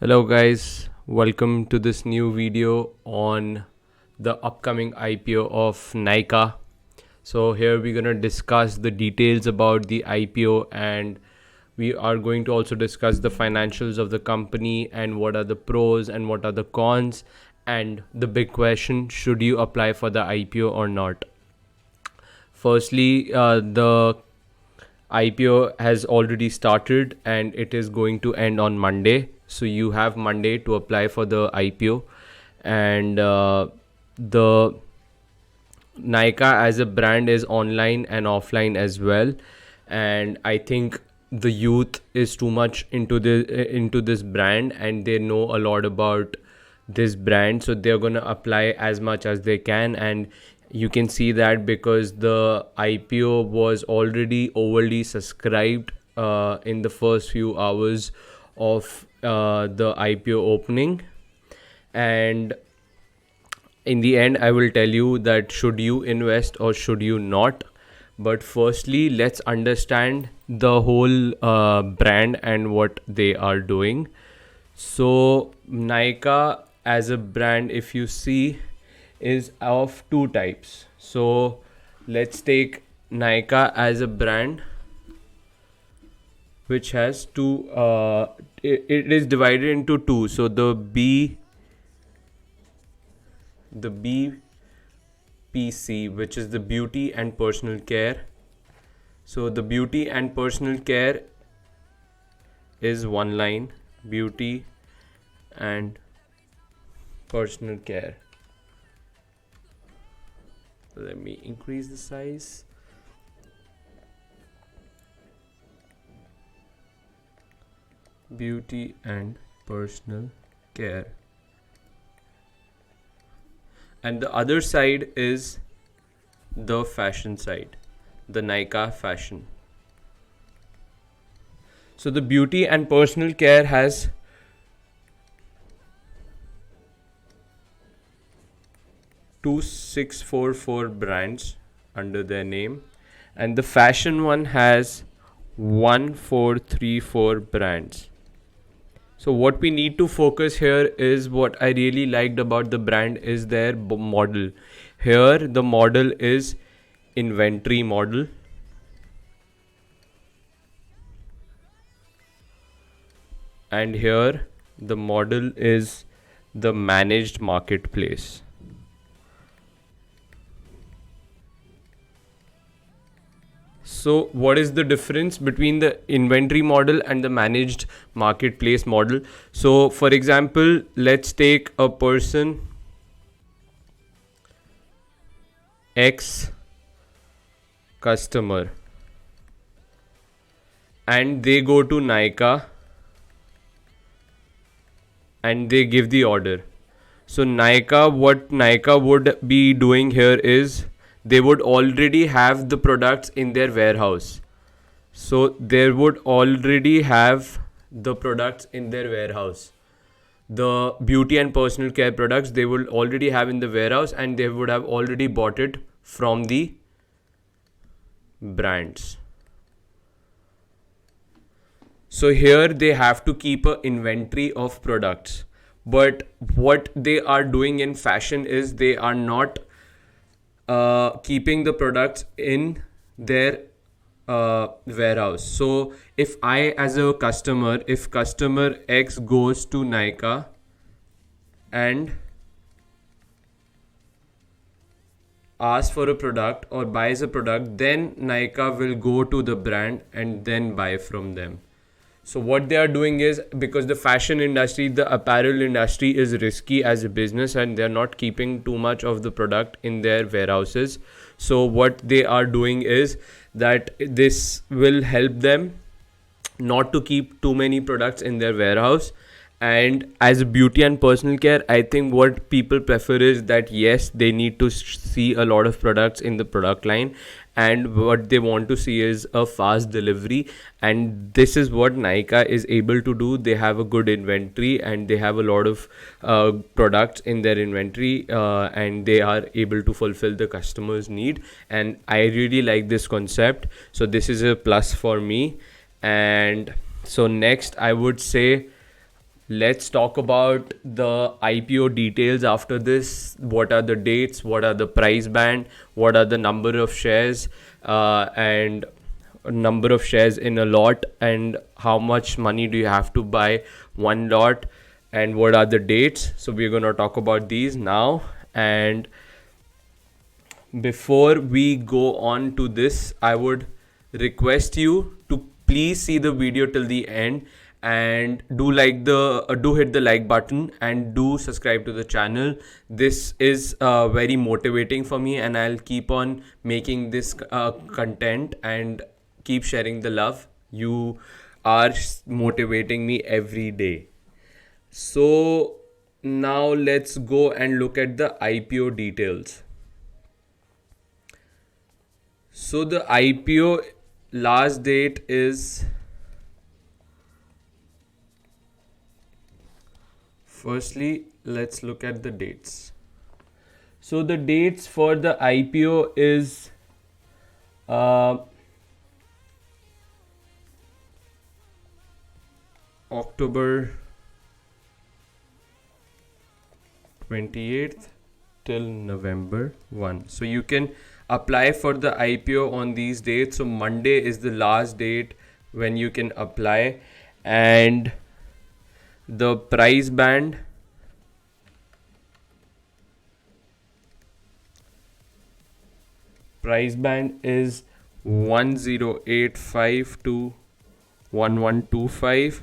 Hello guys, welcome to this new video on the upcoming IPO of Nykaa. So here we're going to discuss the details about the IPO, and we are going to also discuss the financials of the company and what are the pros and what are the cons, and the big question, should you apply for the IPO or not? Firstly, the IPO has already started and it is going to end on Monday. So you have Monday to apply for the IPO. And the Nykaa as a brand is online and offline as well. And I think the youth is too much into this brand, and they know a lot about this brand, so they're going to apply as much as they can. And you can see that because the IPO was already overly subscribed in the first few hours of the IPO opening. And in the end, I will tell you that should you invest or should you not. But firstly, let's understand the whole brand and what they are doing. So Nykaa as a brand, if you see, is of two types. So let's take Nykaa as a brand, which has two. It is divided into two. So the BPC, which is the beauty and personal care. So the beauty and personal care is one line, beauty and personal care. Let me increase the size. Beauty and personal care. And the other side is the fashion side, the Nykaa fashion. So the beauty and personal care has 2644 brands under their name, and the fashion one has 1434 brands. So what we need to focus here is, what I really liked about the brand is their model. Here the model is inventory model, and here the model is the managed marketplace. So what is the difference between the inventory model and the managed marketplace model? So for example, let's take a person X customer, and they go to Nykaa and they give the order. So what Nykaa would be doing here is, they would already have the products in their warehouse. So they would already have the products in their warehouse. The beauty and personal care products they will already have in the warehouse, and they would have already bought it from the brands. So here they have to keep an inventory of products. But what they are doing in fashion is, they are not keeping the products in their warehouse. So if I, as a customer, if customer X goes to Nykaa and asks for a product or buys a product, then Nykaa will go to the brand and then buy from them. So what they are doing is, because the fashion industry, the apparel industry is risky as a business, and they're not keeping too much of the product in their warehouses. So what they are doing is that this will help them not to keep too many products in their warehouse. And as beauty and personal care, I think what people prefer is that yes, they need to see a lot of products in the product line, and what they want to see is a fast delivery. And this is what Nykaa is able to do. They have a good inventory, and they have a lot of products in their inventory, and they are able to fulfill the customer's need. And I really like this concept, so this is a plus for me. And so next, I would say Let's talk about the IPO details after this. What are the dates? What are the price band? What are the number of shares and number of shares in a lot? And how much money do you have to buy one lot? And what are the dates? So we're going to talk about these now. And before we go on to this, I would request you to please see the video till the end and do hit the like button and do subscribe to the channel. This is very motivating for me, and I'll keep on making this content and keep sharing the love. You are motivating me every day. So now let's go and look at the IPO details. So the IPO last date is, firstly, let's look at the dates. So the dates for the IPO is October 28th till November 1. So you can apply for the IPO on these dates. So Monday is the last date when you can apply, and the price band is 1085 to 1125,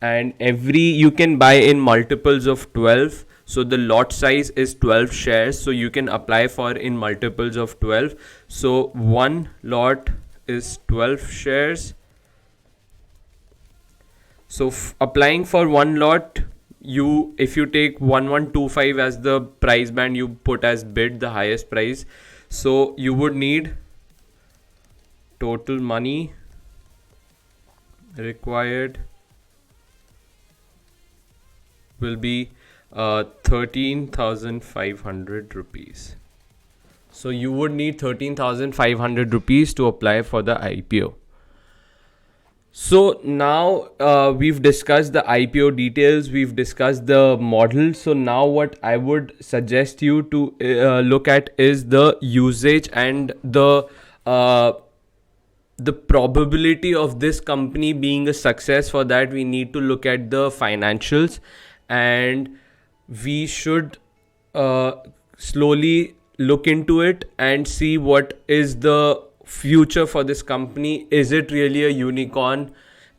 and you can buy in multiples of 12. So the lot size is 12 shares, so you can apply for in multiples of 12. So one lot is 12 shares. So applying for one lot, if you take 1125 as the price band, you put as bid the highest price. So you would need total money required will be 13,500 rupees. So you would need 13,500 rupees to apply for the IPO. So now we've discussed the IPO details, we've discussed the model. So now what I would suggest you to look at is the usage and the probability of this company being a success. For that, we need to look at the financials, and we should slowly look into it and see what is the future for this company. Is it really a unicorn,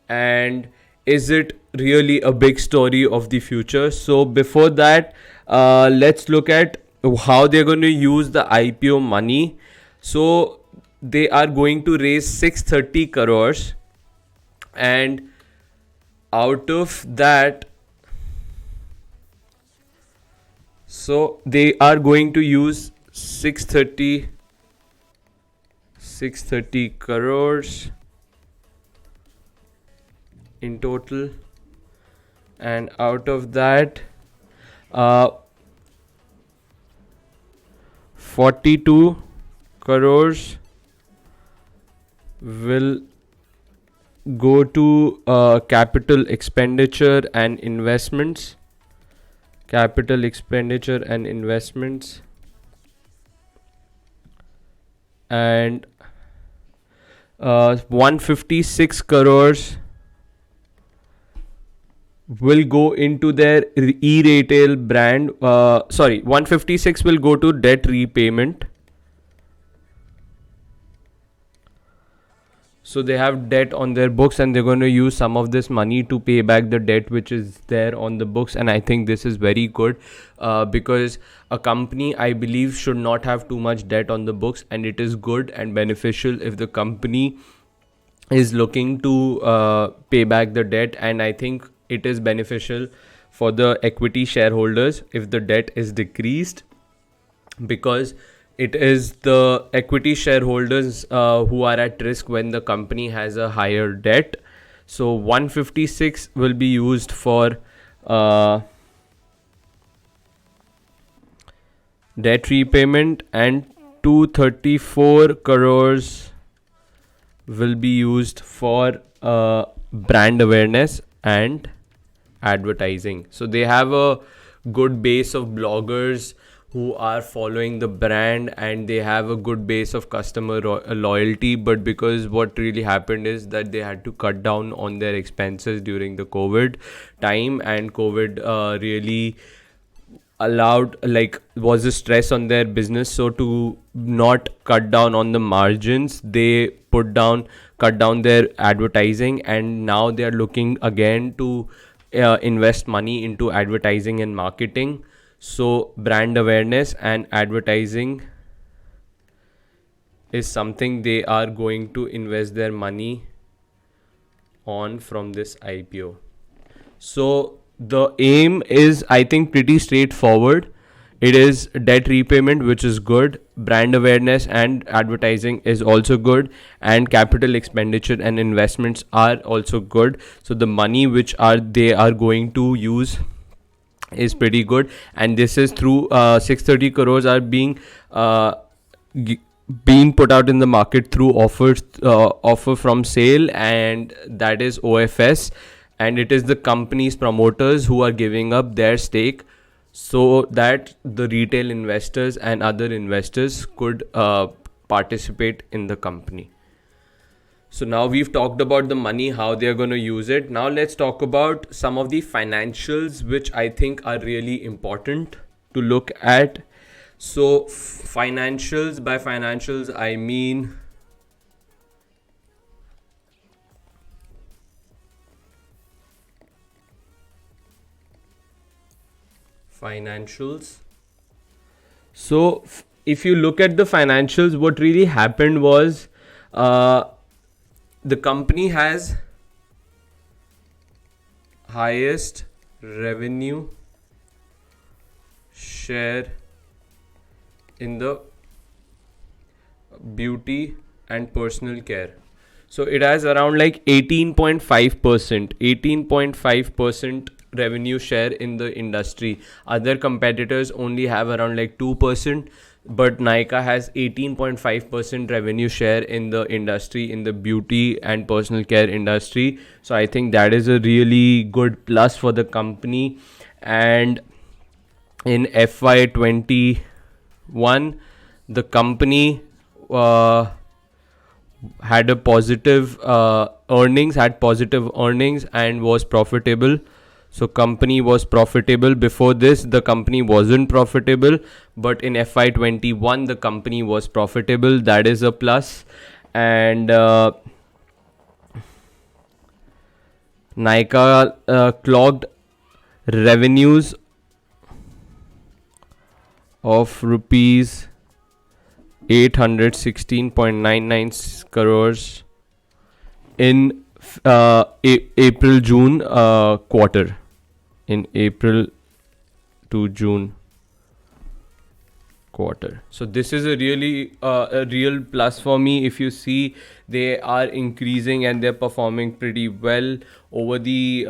and is it really a big story of the future? So before that, let's look at how they're going to use the IPO money. So they are going to raise 630 crores, and out of that, so they are going to use 630 crores in total, and out of that 42 crores will go to capital expenditure and investments. And 156 crores will go into their e-retail brand. 156 will go to debt repayment. So they have debt on their books, and they're going to use some of this money to pay back the debt which is there on the books. And I think this is very good because a company, I believe, should not have too much debt on the books, and it is good and beneficial if the company is looking to pay back the debt. And I think it is beneficial for the equity shareholders if the debt is decreased, because it is the equity shareholders who are at risk when the company has a higher debt. So 156 will be used for debt repayment, and 234 crores will be used for brand awareness and advertising. So they have a good base of bloggers who are following the brand, and they have a good base of customer loyalty. But because what really happened is that they had to cut down on their expenses during the COVID time, and COVID really allowed, like, was a stress on their business. So to not cut down on the margins, they cut down their advertising, and now they are looking again to invest money into advertising and marketing. So brand awareness and advertising is something they are going to invest their money on from this IPO. So the aim is, I think, pretty straightforward. It is debt repayment, which is good. Brand awareness and advertising is also good, and capital expenditure and investments are also good. So the money which they are going to use is pretty good, and this is through 630 crores are being put out in the market through offer from sale, and that is OFS, and it is the company's promoters who are giving up their stake so that the retail investors and other investors could participate in the company. So now we've talked about the money, how they're going to use it. Now let's talk about some of the financials, which I think are really important to look at. So financials, by financials, I mean financials. So if you look at the financials, what really happened was the company has highest revenue share in the beauty and personal care. So it has around like 18.5% revenue share in the industry. Other competitors only have around like 2%, but Nykaa has 18.5% revenue share in the industry, in the beauty and personal care industry. So I think that is a really good plus for the company. And in FY21, the company had positive earnings and was profitable. So company was profitable. Before this, the company wasn't profitable, but in FY21 the company was profitable. That is a plus. And Nykaa clocked revenues of rupees 816.99 crores in April-June quarter. In April to June quarter. So this is a real plus for me. If you see, they are increasing and they're performing pretty well over the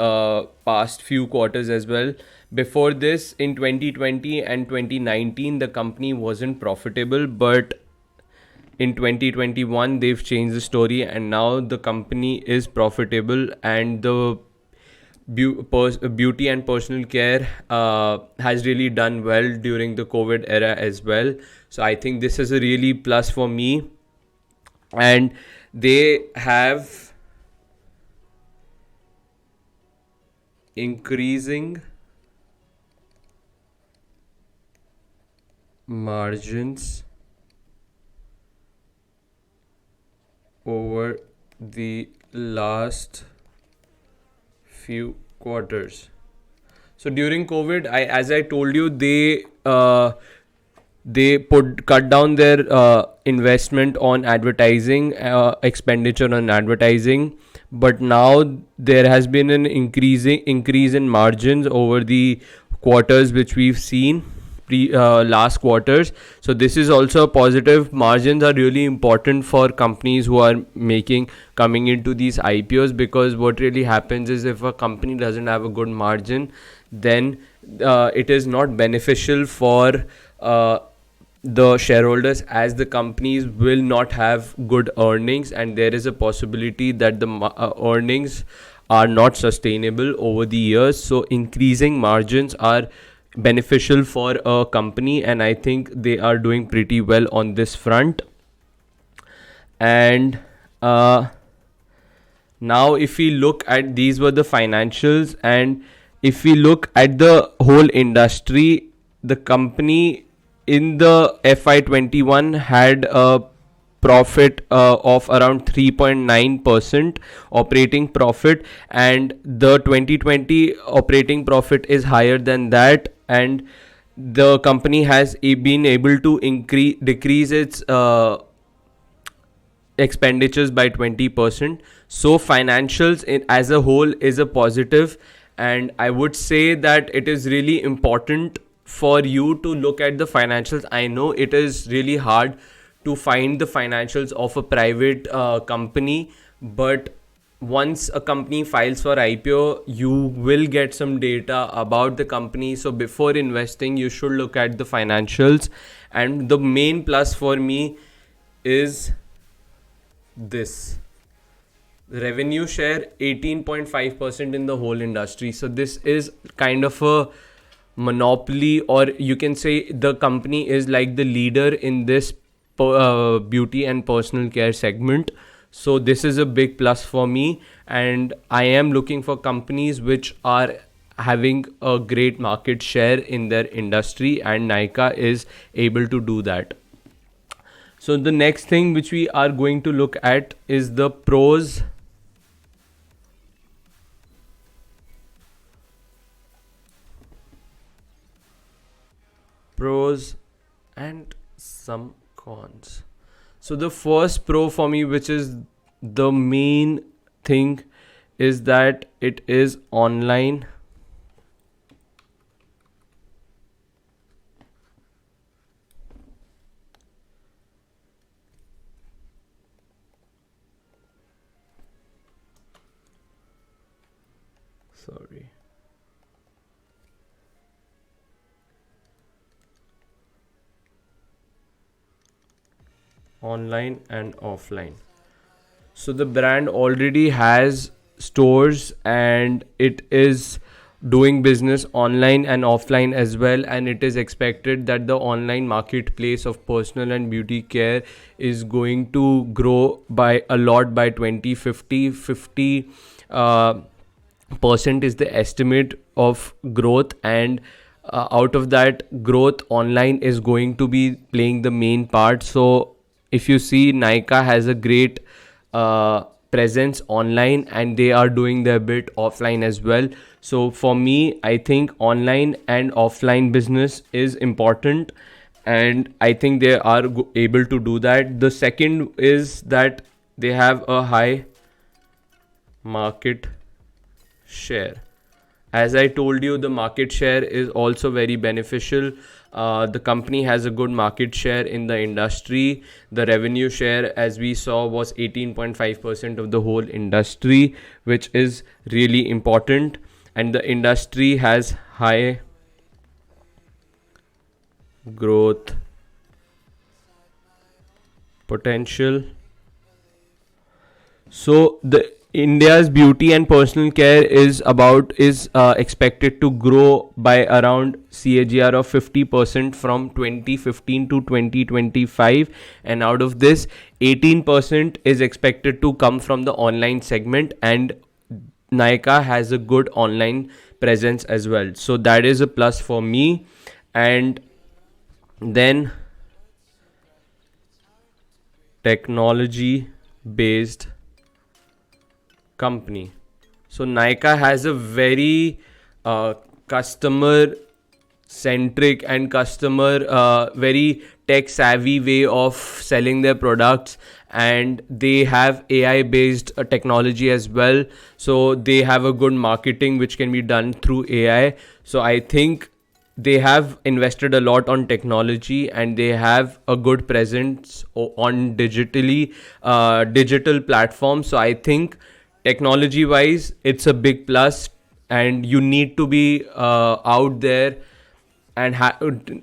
past few quarters as well. Before this, in 2020 and 2019, the company wasn't profitable, but in 2021 they've changed the story, and now the company is profitable, and the beauty and personal care has really done well during the COVID era as well. So I think this is a really plus for me. And they have increasing margins over the last few quarters. So during COVID, as I told you, they cut down their investment on advertising, expenditure on advertising, but now there has been an increase in margins over the quarters which we've seen last quarters. So this is also a positive. Margins are really important for companies who are coming into these IPOs, because what really happens is, if a company doesn't have a good margin, then it is not beneficial for the shareholders, as the companies will not have good earnings, and there is a possibility that the earnings are not sustainable over the years. So increasing margins are beneficial for a company, and I think they are doing pretty well on this front. And now if we look at, these were the financials, and if we look at the whole industry, the company in the FY21 had a profit of around 3.9% operating profit, and the 2020 operating profit is higher than that, and the company has been able to decrease its expenditures by 20%. So financials as a whole is a positive, and I would say that it is really important for you to look at the financials. I know it is really hard to find the financials of a private company, but once a company files for IPO, you will get some data about the company. So before investing, you should look at the financials. And the main plus for me is this revenue share, 18.5% in the whole industry. So this is kind of a monopoly, or you can say the company is like the leader in this beauty and personal care segment. So this is a big plus for me, and I am looking for companies which are having a great market share in their industry, and Nykaa is able to do that. So the next thing which we are going to look at is the pros and some cons. So the first pro for me, which is the main thing, is that it is online. Sorry. Online and offline. So the brand already has stores, and it is doing business online and offline as well, and it is expected that the online marketplace of personal and beauty care is going to grow by a lot by 2050. 50 percent is the estimate of growth, and out of that growth, online is going to be playing the main part. So if you see, Nykaa has a great presence online, and they are doing their bit offline as well. So for me, I think online and offline business is important, and I think they are able to do that. The second is that they have a high market share. As I told you, the market share is also very beneficial. The company has a good market share in the industry. The revenue share, as we saw, was 18.5% of the whole industry, which is really important. And the industry has high growth potential. So the India's beauty and personal care is expected to grow by around CAGR of 50% from 2015 to 2025, and out of this, 18% is expected to come from the online segment, and Nykaa has a good online presence as well. So that is a plus for me. And then technology based company. So Nykaa has a very customer centric and very tech savvy way of selling their products, and they have AI based technology as well. So they have a good marketing which can be done through AI. So I think they have invested a lot on technology, and they have a good presence on digital platforms. So I think technology wise, it's a big plus, and you need to be out there and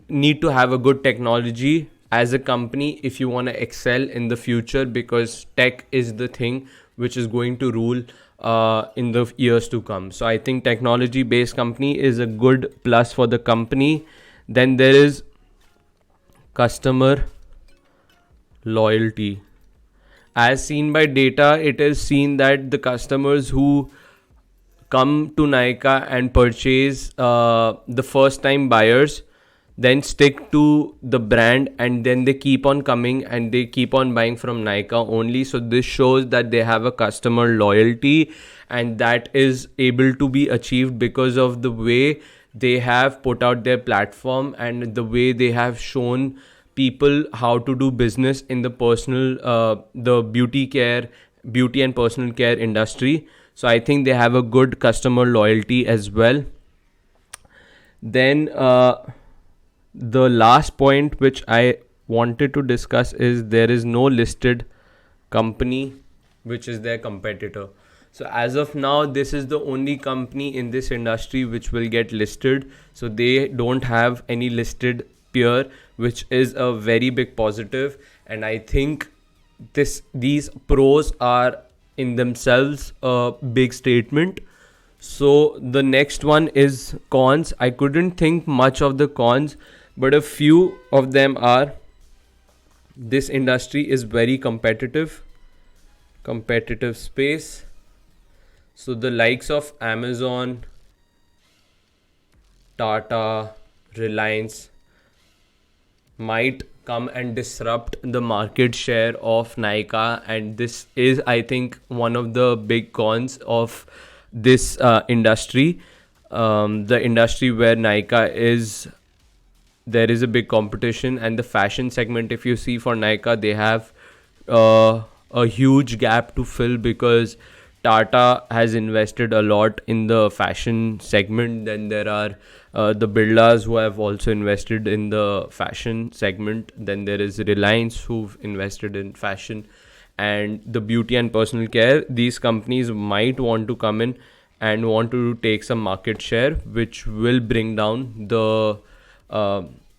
need to have a good technology as a company if you want to excel in the future, because tech is the thing which is going to rule in the years to come. So I think technology based company is a good plus for the company. Then there is customer loyalty. As seen by data, it is seen that the customers who come to Nykaa and purchase, the first time buyers then stick to the brand, and then they keep on coming and they keep on buying from Nykaa only. So this shows that they have a customer loyalty, and that is able to be achieved because of the way they have put out their platform and the way they have shown people how to do business in the the beauty and personal care industry. So I think they have a good customer loyalty as well. Then the last point which I wanted to discuss is there is no listed company which is their competitor. So as of now, this is the only company in this industry which will get listed. So they don't have any listed peer, which is a very big positive. And I think these pros are in themselves a big statement. So the next one is cons. I couldn't think much of the cons, but a few of them are: this industry is very competitive space. So the likes of Amazon, Tata, Reliance might come and disrupt the market share of Nykaa, and this is, I think, one of the big cons of this industry. The industry where Nykaa is, there is a big competition, and the fashion segment, if you see for Nykaa, they have a huge gap to fill because Tata has invested a lot in the fashion segment. Then there are the Birlas who have also invested in the fashion segment. Then there is Reliance who've invested in fashion, and the beauty and personal care. These companies might want to come in and want to take some market share, which will bring down the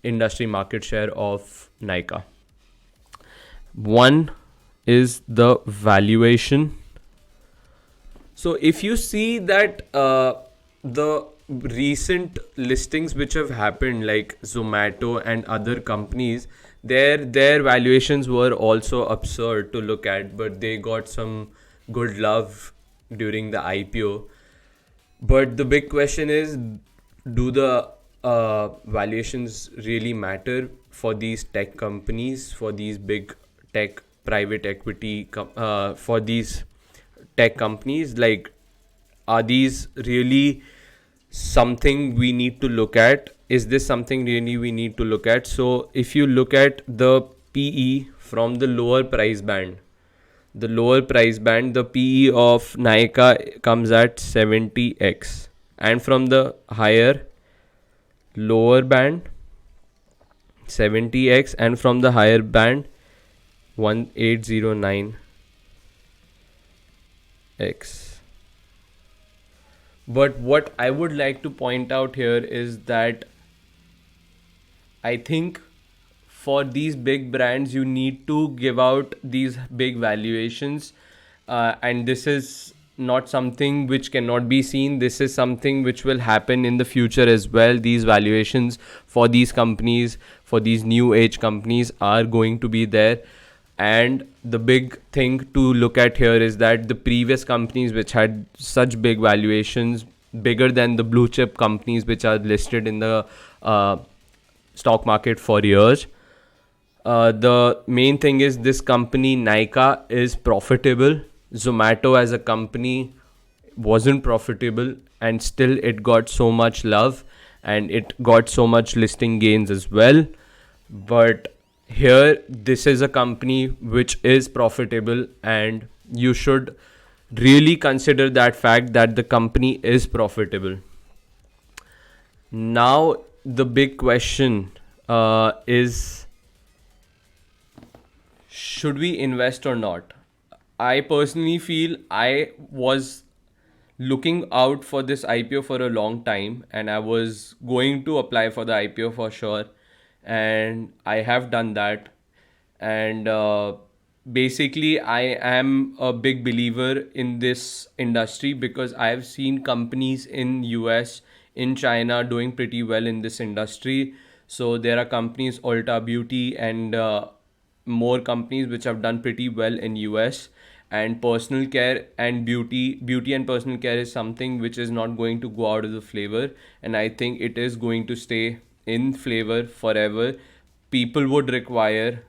industry market share of Nykaa. One is the valuation. So if you see that the recent listings which have happened, like Zomato and other companies, their valuations were also absurd to look at, but they got some good love during the IPO. But the big question is, do the valuations really matter for these tech companies, for these big tech private equity, for these tech companies? Like, are these really something we need to look at? Is this something really we need to look at? So if you look at the PE from the lower price band, the PE of Nykaa comes at 70x, and from the lower band 70x, and from the higher band 1809x. But what I would like to point out here is that I think for these big brands, you need to give out these big valuations. And this is not something which cannot be seen. This is something which will happen in the future as well. These valuations for these companies, for these new age companies, are going to be there. And the big thing to look at here is that the previous companies which had such big valuations, bigger than the blue chip companies which are listed in the stock market for years, the main thing is this company Nykaa is profitable. Zomato as a company wasn't profitable, and still it got so much love and it got so much listing gains as well. But here, this is a company which is profitable, and you should really consider that fact that the company is profitable. Now the big question is, should we invest or not? I personally feel I was looking out for this IPO for a long time, and I was going to apply for the IPO for sure, and I have done that. And basically I am a big believer in this industry because I've seen companies in US, in China doing pretty well in this industry. So there are companies Ulta Beauty and more companies which have done pretty well in US. And personal care and beauty and personal care is something which is not going to go out of the flavor, and I think it is going to stay in flavor forever. People would require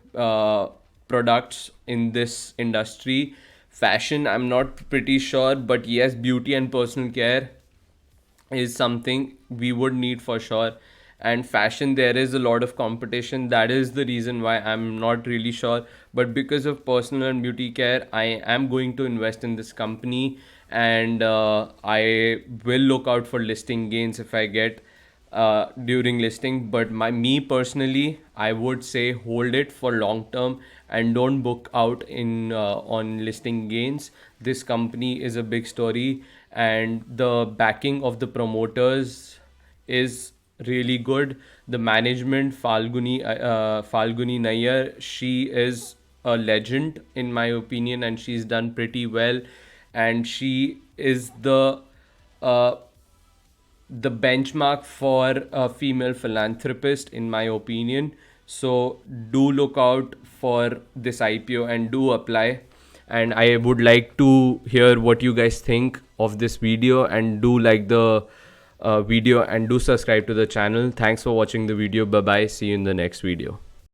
products in this industry. Fashion, I'm not pretty sure, but yes, beauty and personal care is something we would need for sure. And fashion, there is a lot of competition. That is the reason why I'm not really sure. But because of personal and beauty care, I am going to invest in this company, and I will look out for listing gains if I get during listing. But me personally, I would say hold it for long term and don't book out in on listing gains. This company is a big story, and the backing of the promoters is really good. The management, Falguni Nayyar, she is a legend in my opinion, and she's done pretty well. And she is uh, the benchmark for a female philanthropist, in my opinion. So do look out for this IPO and do apply. And I would like to hear what you guys think of this video, and do like the video and do subscribe to the channel. Thanks for watching the video. Bye bye. See you in the next video.